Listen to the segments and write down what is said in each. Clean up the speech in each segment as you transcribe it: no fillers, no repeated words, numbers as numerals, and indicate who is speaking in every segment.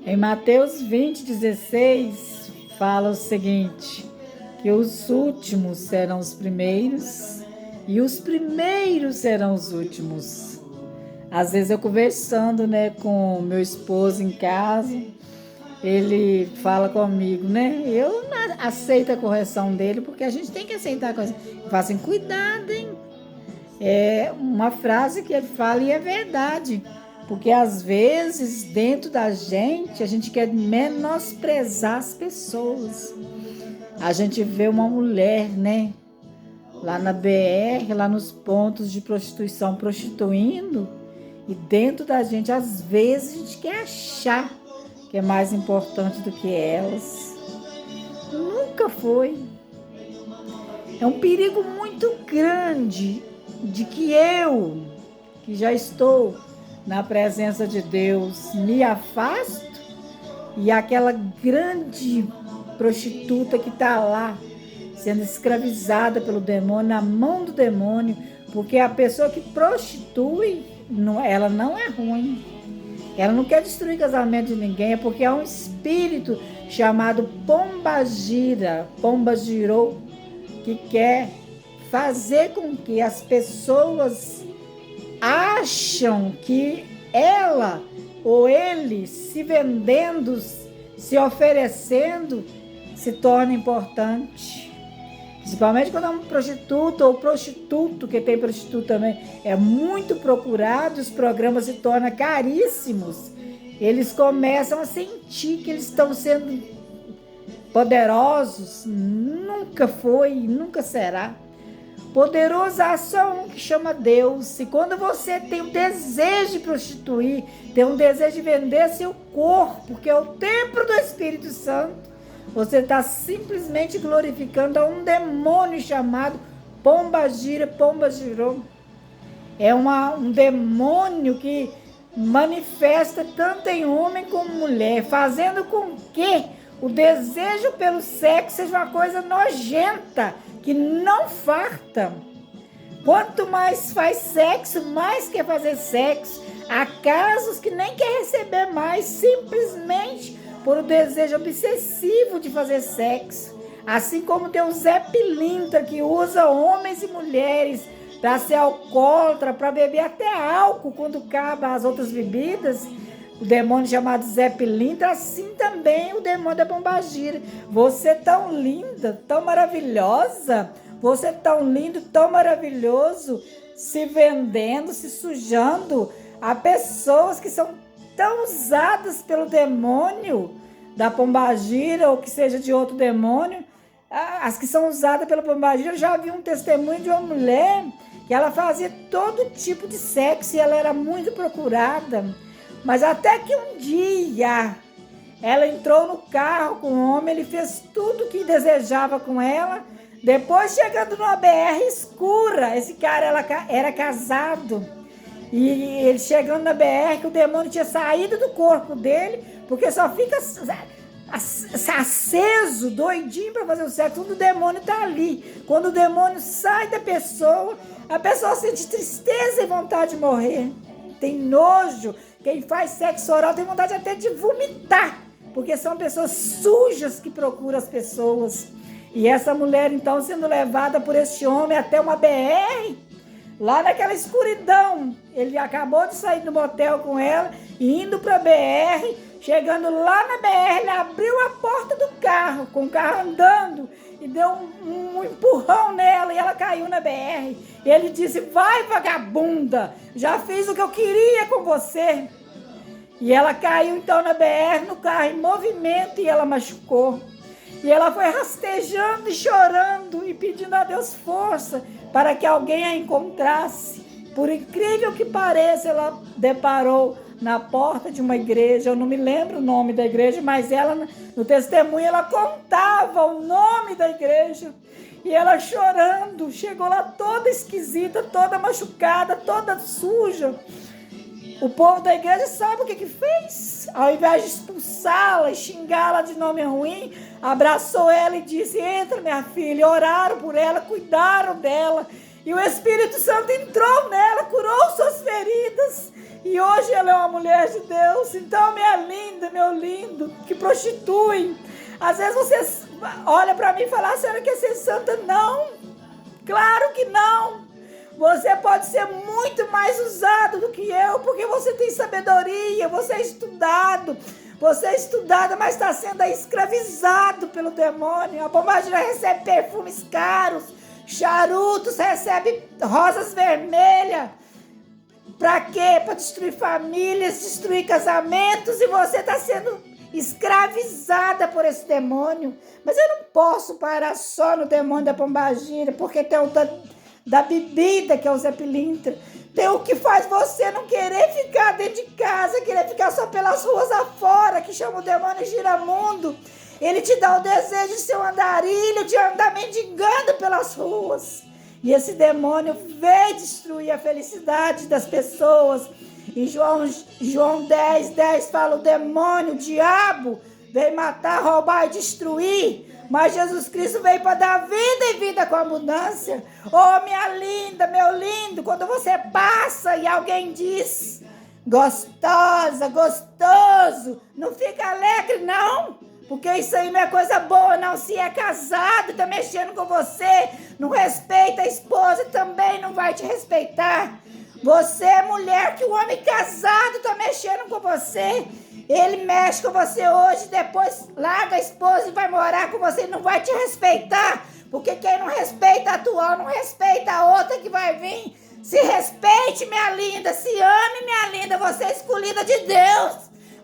Speaker 1: Em Mateus 20:16, fala o seguinte, que os últimos serão os primeiros e os primeiros serão os últimos. Às vezes eu conversando, com meu esposo em casa, ele fala comigo, Eu não aceito a correção dele, porque a gente tem que aceitar a correção. Eu falo assim, cuidado, hein? É uma frase que ele fala e é verdade. Porque às vezes, dentro da gente, a gente quer menosprezar as pessoas. A gente vê uma mulher, lá na BR, lá nos pontos de prostituição, prostituindo, e dentro da gente, às vezes, a gente quer achar que é mais importante do que elas. Nunca foi. É um perigo muito grande de que eu, que já estou na presença de Deus, me afasto e aquela grande prostituta que está lá, sendo escravizada pelo demônio, na mão do demônio, porque a pessoa que prostitui, ela não é ruim. Ela não quer destruir o casamento de ninguém, é porque há um espírito chamado Pombagira, Pombagirou, que quer fazer com que as pessoas acham que ela ou ele se vendendo, se oferecendo, se torna importante. Principalmente quando é uma prostituta ou prostituto, que tem prostituto também, é muito procurado, os programas se tornam caríssimos. Eles começam a sentir que eles estão sendo poderosos. Nunca foi, nunca será. Poderoso há só um, que chama Deus. E quando você tem o desejo de prostituir, tem um desejo de vender seu corpo, que é o templo do Espírito Santo, você está simplesmente glorificando a um demônio chamado Pombagira, Pombagirou. É um demônio que manifesta tanto em homem como mulher, fazendo com que o desejo pelo sexo seja uma coisa nojenta, que não farta. Quanto mais faz sexo, mais quer fazer sexo. Há casos que nem quer receber mais, simplesmente por um desejo obsessivo de fazer sexo. Assim como tem o Zé Pilintra, que usa homens e mulheres para ser alcoólatra, para beber até álcool quando acaba as outras bebidas. O demônio chamado Zé Pilintra, assim também o demônio da Pombagira. Você tão linda, tão maravilhosa, você tão lindo, tão maravilhoso, se vendendo, se sujando a pessoas que são tão usadas pelo demônio da Pombagira, ou que seja de outro demônio. As que são usadas pela Pombagira, eu já vi um testemunho de uma mulher que ela fazia todo tipo de sexo e ela era muito procurada. Mas até que um dia ela entrou no carro com o homem, ele fez tudo o que desejava com ela. Depois, chegando numa BR escura, esse cara era casado. E ele chegando na BR, que o demônio tinha saído do corpo dele, porque só fica aceso, doidinho para fazer o sexo, quando o demônio está ali. Quando o demônio sai da pessoa, a pessoa sente tristeza e vontade de morrer. Tem nojo. Quem faz sexo oral tem vontade até de vomitar, porque são pessoas sujas que procuram as pessoas. E essa mulher, então, sendo levada por este homem até uma BR, lá naquela escuridão, ele acabou de sair do motel com ela, indo para a BR, chegando lá na BR, ele abriu a porta do carro, com o carro andando, e deu um empurrão nela, e ela caiu na BR. E ele disse, vai vagabunda, já fiz o que eu queria com você. E ela caiu então na BR, no carro em movimento, e ela machucou. E ela foi rastejando e chorando e pedindo a Deus força para que alguém a encontrasse. Por incrível que pareça, ela deparou na porta de uma igreja. Eu não me lembro o nome da igreja, mas ela, no testemunho, ela contava o nome da igreja. E ela chorando, chegou lá toda esquisita, toda machucada, toda suja. O povo da igreja sabe o que fez? Ao invés de expulsá-la e xingá-la de nome ruim, abraçou ela e disse, entra minha filha. Oraram por ela, cuidaram dela. E o Espírito Santo entrou nela, curou suas feridas. E hoje ela é uma mulher de Deus. Então, minha linda, meu meu lindo, que prostituem. Às vezes você olha para mim e fala, a senhora quer ser santa? Não, claro que não. Você pode ser muito mais usado do que eu, porque você tem sabedoria, você é estudado. Você é estudado, mas está sendo escravizado pelo demônio. A pombagira recebe perfumes caros, charutos, recebe rosas vermelhas. Para quê? Para destruir famílias, destruir casamentos, e você está sendo escravizada por esse demônio. Mas eu não posso parar só no demônio da pombagira, porque tem o da bebida, que é o Zé Pilintra. Tem o que faz você não querer ficar dentro de casa, querer ficar só pelas ruas afora, que chama o demônio giramundo. Ele te dá o desejo de ser um andarilho, de andar mendigando pelas ruas. E esse demônio veio destruir a felicidade das pessoas. Em João 10:10 fala, o demônio, o diabo, veio matar, roubar e destruir. Mas Jesus Cristo veio para dar vida e vida com abundância. Oh, minha linda, meu lindo, quando você passa e alguém diz, gostosa, gostoso, não fica alegre não, porque isso aí não é coisa boa não. Se é casado, está mexendo com você, não respeita a esposa, também não vai te respeitar. Você é mulher que o homem casado está mexendo com você. Ele mexe com você hoje, depois larga a esposa e vai morar com você e não vai te respeitar. Porque quem não respeita a atual, não respeita a outra que vai vir. Se respeite, minha linda, se ame, minha linda. Você é escolhida de Deus.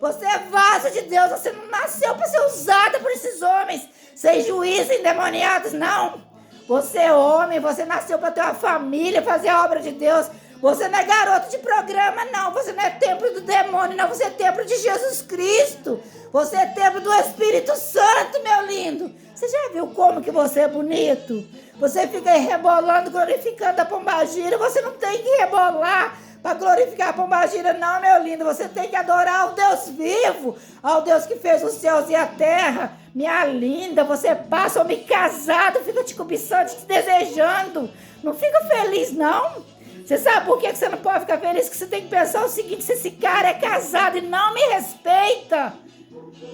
Speaker 1: Você é vaso de Deus. Você não nasceu para ser usada por esses homens sem juízo, endemoniados, não. Você é homem, você nasceu para ter uma família, fazer a obra de Deus. Você não é garoto de programa, não. Você não é templo do demônio, não. Você é templo de Jesus Cristo. Você é templo do Espírito Santo, meu lindo. Você já viu como que você é bonito? Você fica aí rebolando, glorificando a pombagira. Você não tem que rebolar para glorificar a pombagira, não, meu lindo. Você tem que adorar ao Deus vivo, ao Deus que fez os céus e a terra. Minha linda, você passa homem casado, fica te cobiçando, te desejando. Não fica feliz, não. Você sabe por que você não pode ficar feliz? Que você tem que pensar o seguinte, se esse cara é casado e não me respeita,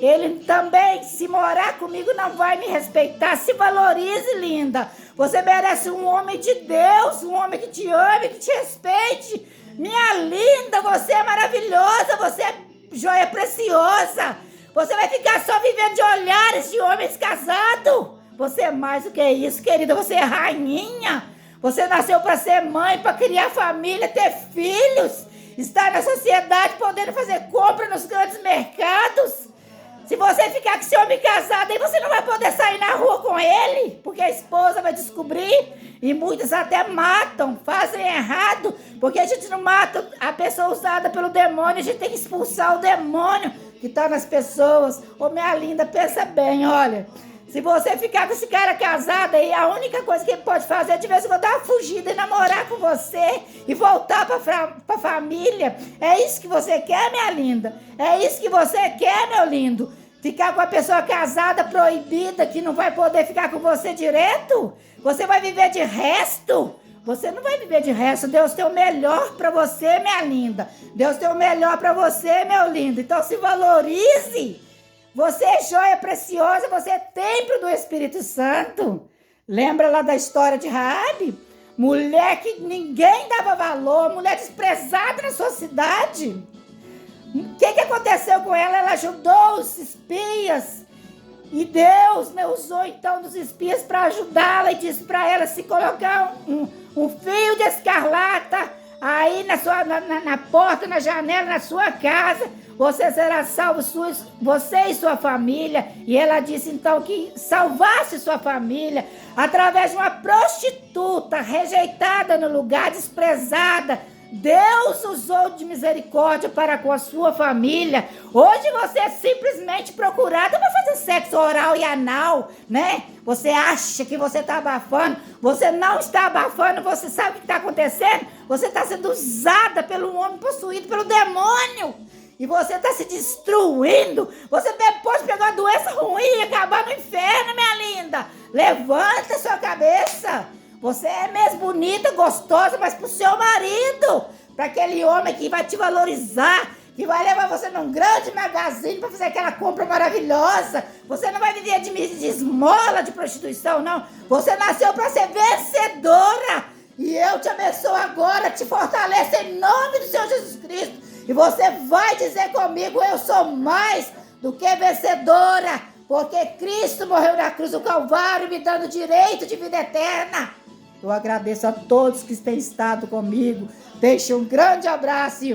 Speaker 1: ele também, se morar comigo, não vai me respeitar. Se valorize, linda. Você merece um homem de Deus, um homem que te ame, que te respeite. Minha linda, você é maravilhosa, você é joia preciosa. Você vai ficar só vivendo de olhares de homens casados. Você é mais do que isso, querida. Você é rainha. Você nasceu para ser mãe, para criar família, ter filhos. Estar na sociedade, podendo fazer compra nos grandes mercados. Se você ficar com esse homem casado, aí você não vai poder sair na rua com ele, porque a esposa vai descobrir. E muitos até matam, fazem errado, porque a gente não mata a pessoa usada pelo demônio, a gente tem que expulsar o demônio que está nas pessoas. Ô, minha linda, pensa bem, olha. Se você ficar com esse cara casado aí, a única coisa que ele pode fazer é de vez em quando dar uma fugida e namorar com você e voltar pra família. É isso que você quer, minha linda? É isso que você quer, meu lindo? Ficar com a pessoa casada, proibida, que não vai poder ficar com você direto? Você vai viver de resto? Você não vai viver de resto. Deus tem o melhor pra você, minha linda. Deus tem o melhor pra você, meu lindo. Então se valorize. Você é joia preciosa, você é templo do Espírito Santo. Lembra lá da história de Raabe? Mulher que ninguém dava valor, mulher desprezada na sua cidade. O que aconteceu com ela? Ela ajudou os espias. E Deus, né, usou então os espias para ajudá-la e disse para ela se colocar um fio de escarlata aí na porta, na janela, na sua casa, você será salvo, você e sua família. E ela disse então que salvasse sua família através de uma prostituta rejeitada no lugar, desprezada. Deus usou de misericórdia para com a sua família. Hoje você é simplesmente procurada para fazer sexo oral e anal, né? Você acha que você está abafando, você não está abafando, você sabe o que está acontecendo? Você está sendo usada pelo homem possuído pelo demônio. E você está se destruindo. Você pode pegar uma doença ruim e acabar no inferno, minha linda. Levanta sua cabeça. Você é mesmo bonita, gostosa, mas pro seu marido. Para aquele homem que vai te valorizar,
Speaker 2: que vai levar você num grande magazine para fazer aquela compra maravilhosa. Você não vai viver de esmola, de prostituição, não. Você nasceu para ser vencedora. E eu te abençoo agora, te fortaleço em nome do Senhor Jesus Cristo. E você vai dizer comigo, eu sou mais do que vencedora, porque Cristo morreu na cruz do Calvário, me dando direito de vida eterna. Eu agradeço a todos que têm estado comigo. Deixo um grande abraço e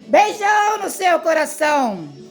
Speaker 2: beijão no seu coração.